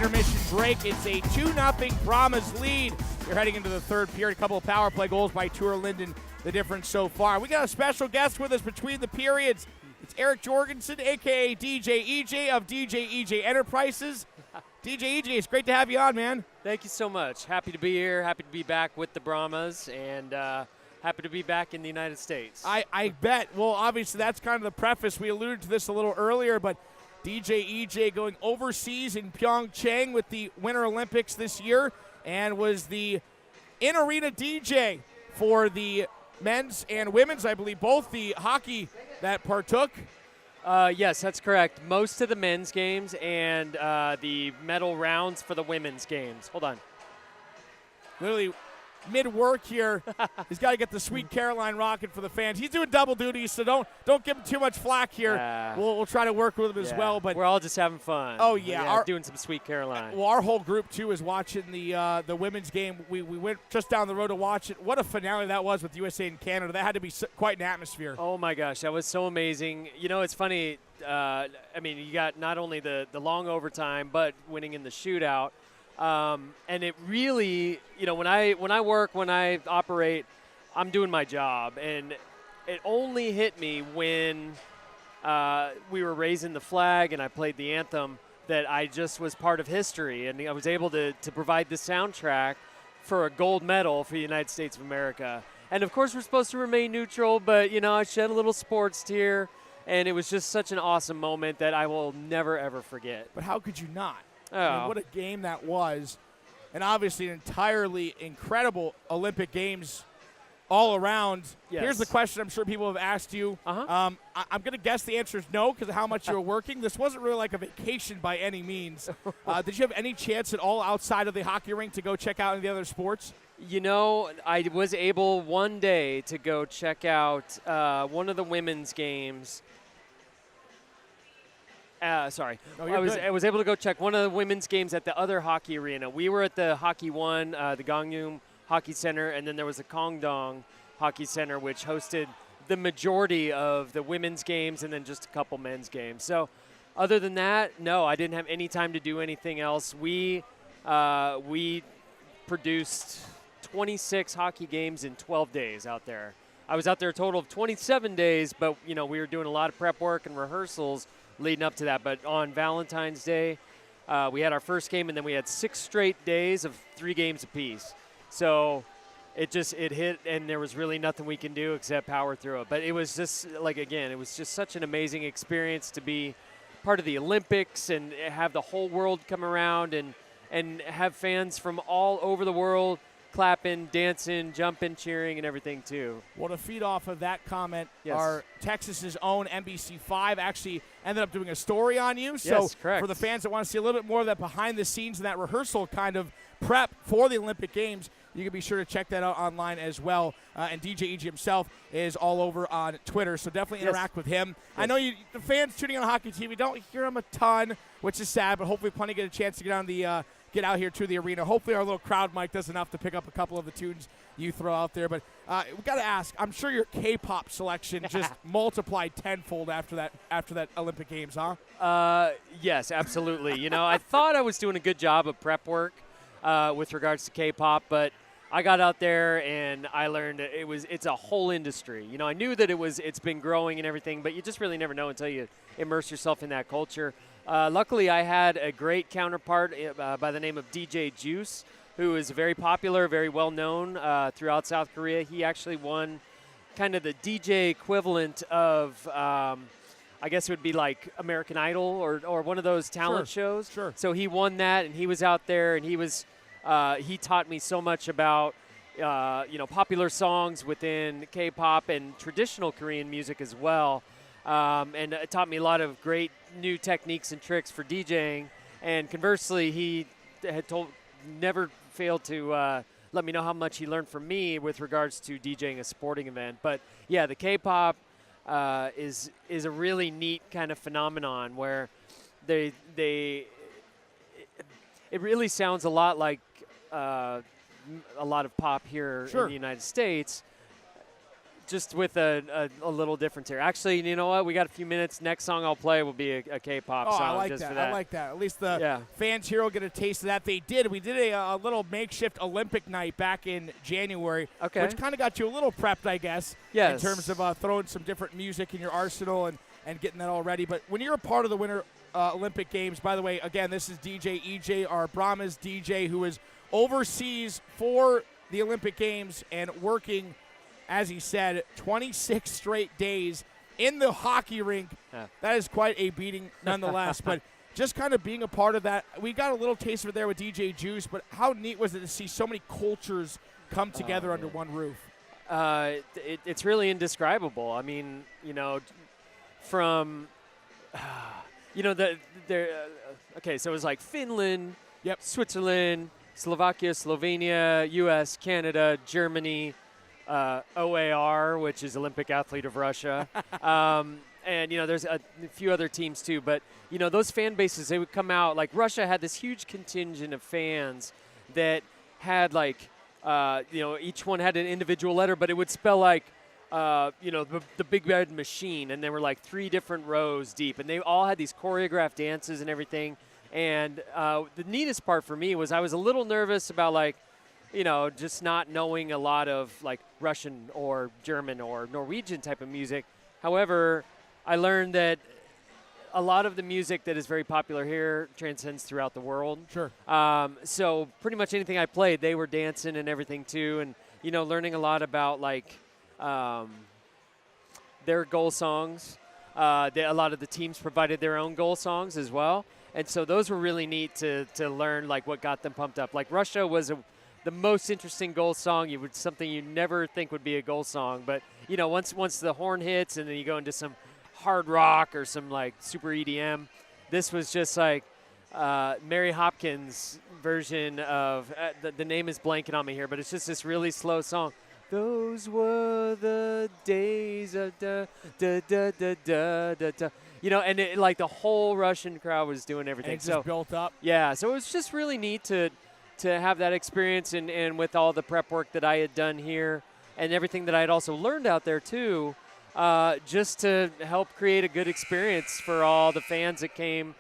intermission break. It's a 2-0 Brahmas lead. You're heading into the third period. A couple of power play goals by Tour Linden, the difference so far. We got a special guest with us between the periods. It's Eric Jorgensen, a.k.a. DJEJ of DJEJ Enterprises. DJEJ, it's great to have you on, man. Thank you so much. Happy to be here. Happy to be back with the Brahmas, and happy to be back in the United States. I bet. Well, obviously, that's kind of the preface. We alluded to this a little earlier, but DJEJ going overseas in Pyeongchang with the Winter Olympics this year and was the in-arena DJ for the men's and women's, I believe, both the hockey that partook. Yes, that's correct. Most of the men's games and the medal rounds for the women's games. Hold on. Literally mid-work here. He's got to get the Sweet Caroline rocking for the fans. He's doing double duty, so don't give him too much flack here. We'll try to work with him as well. But we're all just having fun. Oh, yeah. Doing some Sweet Caroline. Well, our whole group, too, is watching the women's game. We went just down the road to watch it. What a finale that was with USA and Canada. That had to be quite an atmosphere. Oh, my gosh. That was so amazing. You know, it's funny. I mean, you got not only the long overtime, but winning in the shootout. And it really, you know, when I work, when I operate, I'm doing my job. And it only hit me when we were raising the flag and I played the anthem that I just was part of history. And I was able to provide the soundtrack for a gold medal for the United States of America. And, of course, we're supposed to remain neutral, but, you know, I shed a little sports tear. And it was just such an awesome moment that I will never, ever forget. But how could you not? Oh. I mean, what a game that was. And obviously an entirely incredible Olympic Games all around. Yes. Here's the question I'm sure people have asked you. I'm going to guess the answer is no because of how much you were working. This wasn't really like a vacation by any means. Did you have any chance at all outside of the hockey rink to go check out any of the other sports? You know, I was able one day to go check out one of the women's games. I was able to go check one of the women's games at the other hockey arena. We were at the Hockey One, the Gangneung Hockey Center, and then there was the Kongdong Hockey Center, which hosted the majority of the women's games and then just a couple men's games. So other than that, no, I didn't have any time to do anything else. We produced 26 hockey games in 12 days out there. I was out there a total of 27 days, but, you know, we were doing a lot of prep work and rehearsals leading up to that. But on Valentine's Day, we had our first game, and then we had 6 straight days of 3 games apiece. So it hit, and there was really nothing we can do except power through it. But it was just, like, again, it was just such an amazing experience to be part of the Olympics and have the whole world come around and have fans from all over the world clapping, dancing, jumping, cheering, and everything too. Well, to feed off of that comment, yes. Our Texas's own NBC5 actually ended up doing a story on you. Yes, so correct. For the fans that want to see a little bit more of that behind the scenes and that rehearsal kind of prep for the Olympic Games, you can be sure to check that out online as well. And DJEJ himself is all over on Twitter, so definitely interact with him. Yes. I know the fans tuning on Hockey TV don't hear him a ton, which is sad, but hopefully plenty get a chance to get out here to the arena. Hopefully our little crowd mic does enough to pick up a couple of the tunes you throw out there. But we got to ask, I'm sure your K-pop selection just multiplied tenfold after that Olympic Games, huh? Yes, absolutely. You know, I thought I was doing a good job of prep work with regards to K-pop, but I got out there and I learned that it's a whole industry. You know, I knew that it's been growing and everything, but you just really never know until you immerse yourself in that culture. Luckily, I had a great counterpart by the name of DJ Juice, who is very popular, very well-known throughout South Korea. He actually won kind of the DJ equivalent of, I guess it would be like American Idol or one of those talent shows. Sure. So he won that, and he was out there, and he taught me so much about, popular songs within K-pop and traditional Korean music as well. And it taught me a lot of great new techniques and tricks for DJing. And conversely, he had never failed to let me know how much he learned from me with regards to DJing a sporting event. But yeah, the K-pop is a really neat kind of phenomenon where it really sounds a lot like a lot of pop here in the United States, just with a little difference here. Actually, you know what? We got a few minutes. Next song I'll play will be a K-pop song. I like just that. for that. I like that. At least the fans here will get a taste of that. They did. We did a little makeshift Olympic night back in January, which kind of got you a little prepped, I guess, in terms of throwing some different music in your arsenal and getting that all ready. But when you're a part of the Winter Olympic Games, by the way, again, this is DJEJ, our Brahmas DJ, who is overseas for the Olympic Games and working, as he said, 26 straight days in the hockey rink. Yeah. That is quite a beating nonetheless. But just kind of being a part of that, we got a little taste of it there with DJ Juice, but how neat was it to see so many cultures come together under one roof? It's really indescribable. I mean, you know, from, you know, okay, so it was like Finland, Switzerland, Slovakia, Slovenia, U.S., Canada, Germany, OAR, which is Olympic Athlete of Russia. And, you know, there's a few other teams too. But, you know, those fan bases, they would come out. Like Russia had this huge contingent of fans that had like, you know, each one had an individual letter, but it would spell like, you know, the Big Red Machine. And there were like 3 different rows deep. And they all had these choreographed dances and everything. And the neatest part for me was I was a little nervous about, like, you know, just not knowing a lot of, like, Russian or German or Norwegian type of music. However, I learned that a lot of the music that is very popular here transcends throughout the world. Sure. So pretty much anything I played, they were dancing and everything too. And, you know, learning a lot about, like, their goal songs. A lot of the teams provided their own goal songs as well. And so those were really neat to learn, like, what got them pumped up. Like, Russia was the most interesting goal song. Something you never think would be a goal song. But, you know, once the horn hits and then you go into some hard rock or some, like, super EDM, this was just like Mary Hopkins' version of the name is blanking on me here, but it's just this really slow song. Those were the days of da da da da da da da. You know, and like the whole Russian crowd was doing everything. And it just built up. Yeah, so it was just really neat to have that experience and with all the prep work that I had done here and everything that I had also learned out there too, just to help create a good experience for all the fans that came.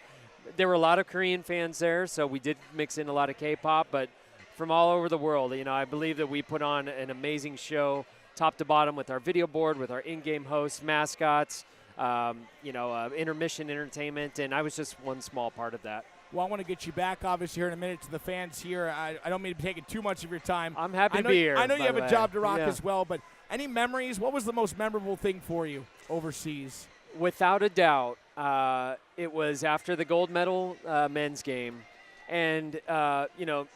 There were a lot of Korean fans there, so we did mix in a lot of K-pop, but from all over the world. You know, I believe that we put on an amazing show, top to bottom, with our video board, with our in-game hosts, mascots, you know, intermission entertainment, and I was just one small part of that. Well, I want to get you back, obviously, here in a minute to the fans here. I don't mean to be taking too much of your time. I'm happy to be here. I know you have a job to rock as well, but any memories? What was the most memorable thing for you overseas? Without a doubt, it was after the gold medal men's game. And, you know,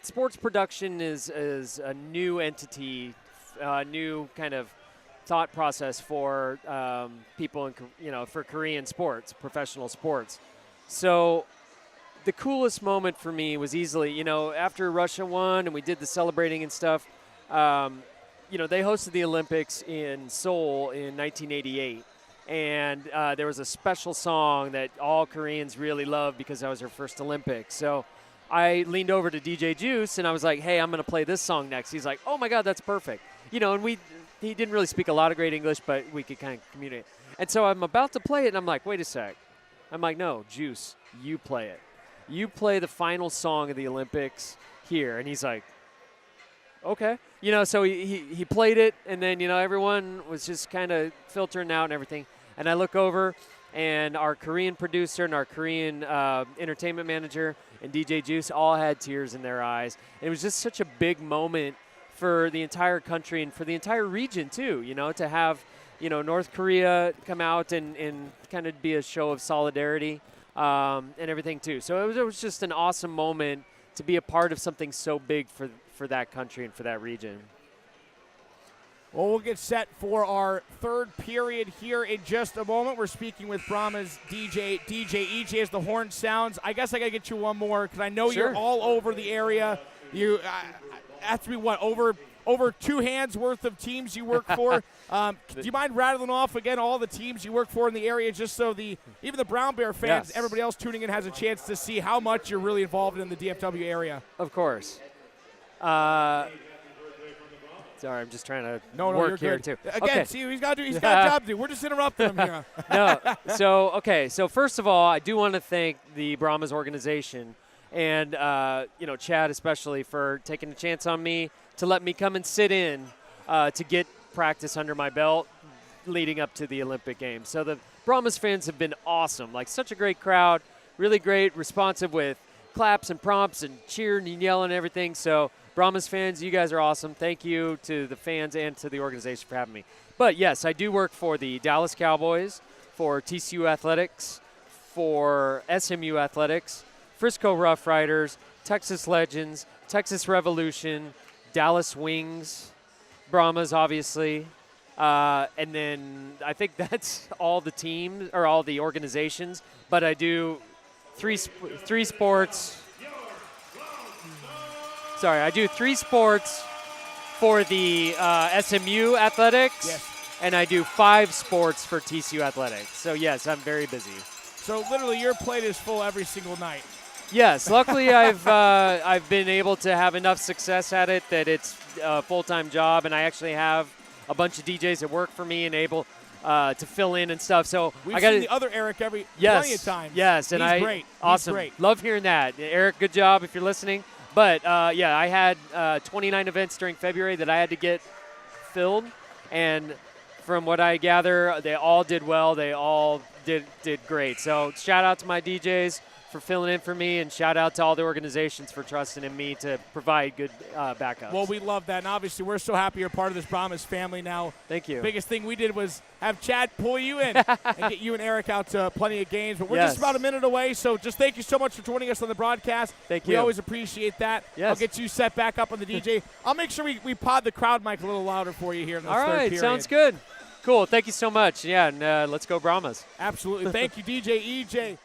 sports production is a new entity, a new kind of thought process for people, you know, for Korean sports, professional sports. So the coolest moment for me was easily, you know, after Russia won and we did the celebrating and stuff, you know, they hosted the Olympics in Seoul in 1988. And there was a special song that all Koreans really loved because that was their first Olympics. So I leaned over to DJ Juice and I was like, hey, I'm going to play this song next. He's like, oh my God, that's perfect. You know, and he didn't really speak a lot of great English, but we could kind of communicate. And so I'm about to play it, and I'm like, wait a sec. I'm like, no, Juice, you play it. You play the final song of the Olympics here. And he's like, okay. You know, so he played it, and then, you know, everyone was just kind of filtering out and everything. And I look over, and our Korean producer and our Korean entertainment manager and DJ Juice all had tears in their eyes. And it was just such a big moment for the entire country and for the entire region too, you know, to have, you know, North Korea come out and kind of be a show of solidarity and everything too. So it was just an awesome moment to be a part of something so big for that country and for that region. Well, we'll get set for our third period here in just a moment. We're speaking with Brahmas DJEJ as the horn sounds. I guess I got to get you one more because I know you're all over the area. You have to be, what, over 2 hands worth of teams you work for. Do you mind rattling off again all the teams you work for in the area, just so even the Brown Bear fans, everybody else tuning in has a chance to see how much you're really involved in the DFW area? Of course. Sorry, I'm just trying to No, work you're here good. too. Again, Okay. see, he's got a job to do. We're just interrupting him here. No. So first of all, I do want to thank the Brahmas organization and Chad especially for taking a chance on me to let me come and sit in to get practice under my belt leading up to the Olympic Games. So the Brahmas fans have been awesome. Like, such a great crowd, really great, responsive with claps and prompts and cheering and yelling and everything. So Brahmas fans, you guys are awesome. Thank you to the fans and to the organization for having me. But yes, I do work for the Dallas Cowboys, for TCU Athletics, for SMU Athletics, Frisco Rough Riders, Texas Legends, Texas Revolution, Dallas Wings, Brahmas, obviously. And then I think that's all the teams or all the organizations. But I do three sports. Sorry, I do 3 sports for the SMU Athletics, and I do 5 sports for TCU Athletics. So, yes, I'm very busy. So, literally, your plate is full every single night. Yes, luckily I've been able to have enough success at it that it's a full-time job, and I actually have a bunch of DJs that work for me and able to fill in and stuff. So We've seen the other Eric plenty of times. Yes, and He's great. Awesome. He's great. Love hearing that. Eric, good job if you're listening. But, I had 29 events during February that I had to get filled. And from what I gather, they all did well. They all did great. So shout out to my DJs for filling in for me, and shout out to all the organizations for trusting in me to provide good backups. Well, we love that, and obviously we're so happy you're part of this Brahmas family now. Thank you. Biggest thing we did was have Chad pull you in and get you and Eric out to plenty of games. But we're just about a minute away, so just thank you so much for joining us on the broadcast. Thank you. We always appreciate that. Yes. I'll get you set back up on the DJ. I'll make sure we pod the crowd mic a little louder for you here in this all third right, period. sounds good. Cool. Thank you so much. Yeah, and let's go Brahmas. Absolutely. Thank you, DJ EJ.